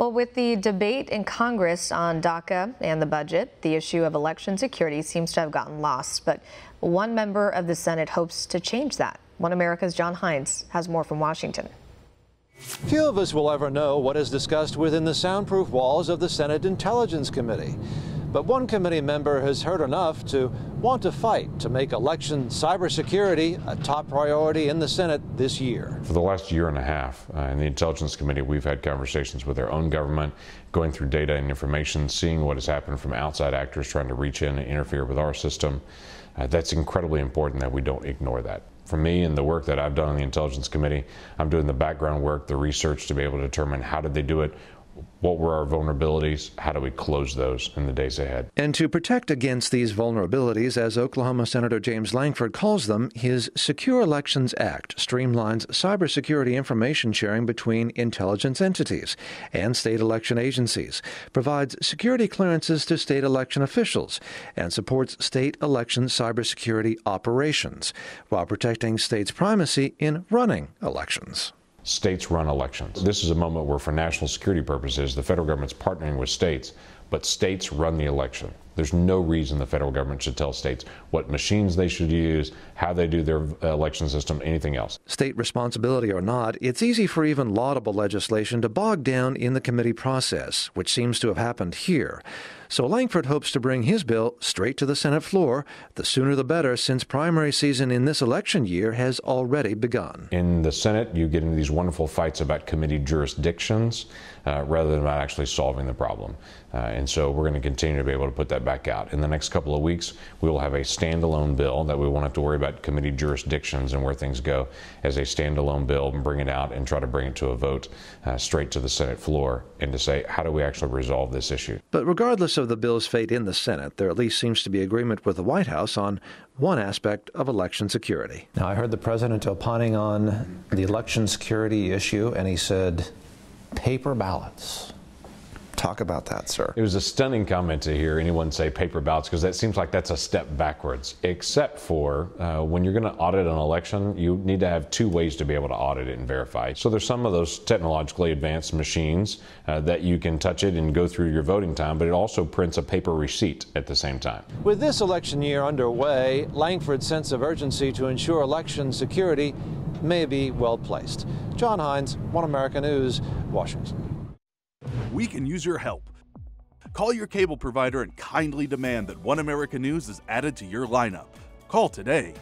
Well, with the debate in Congress on DACA and the budget, the issue of election security seems to have gotten lost. But one member of the Senate hopes to change that. One America's John Hines has more from Washington. Few of us will ever know what is discussed within the soundproof walls of the Senate Intelligence Committee. But one committee member has heard enough to want to fight to make election cybersecurity a top priority in the Senate this year. For the last year and a half in the Intelligence Committee, we've had conversations with our own government, going through data and information, seeing what has happened from outside actors trying to reach in and interfere with our system. That's incredibly important that we don't ignore that. For me and the work that I've done on the Intelligence Committee, I'm doing the background work, the research to be able to determine how did they do it, what were our vulnerabilities, how do we close those in the days ahead. And to protect against these vulnerabilities, as Oklahoma Senator James Lankford calls them, his Secure Elections Act streamlines cybersecurity information sharing between intelligence entities and state election agencies, provides security clearances to state election officials, and supports state election cybersecurity operations, while protecting states' primacy in running elections. States run elections. This is a moment where, for national security purposes, the federal government's partnering with states, but states run the election. There's no reason the federal government should tell states what machines they should use, how they do their election system, anything else. State responsibility or not, it's easy for even laudable legislation to bog down in the committee process, which seems to have happened here. So Lankford hopes to bring his bill straight to the Senate floor, the sooner the better, since primary season in this election year has already begun. In the Senate, you get into these wonderful fights about committee jurisdictions rather than about actually solving the problem. And so we're going to continue to be able to put that back out. In the next couple of weeks, we will have a standalone bill that we won't have to worry about committee jurisdictions and where things go as a standalone bill, and bring it out and try to bring it to a vote straight to the Senate floor, and to say, how do we actually resolve this issue? But regardless of the bill's fate in the Senate, there at least seems to be agreement with the White House on one aspect of election security. Now, I heard the president opining on the election security issue, and he said, paper ballots. Talk about that, sir. It was a stunning comment to hear anyone say paper ballots, because that seems like that's a step backwards, except for when you're going to audit an election, you need to have two ways to be able to audit it and verify. So there's some of those technologically advanced machines that you can touch it and go through your voting time, but it also prints a paper receipt at the same time. With this election year underway, Lankford's sense of urgency to ensure election security may be well placed. John Hines, One America News, Washington. We can use your help. Call your cable provider and kindly demand that One America News is added to your lineup. Call today.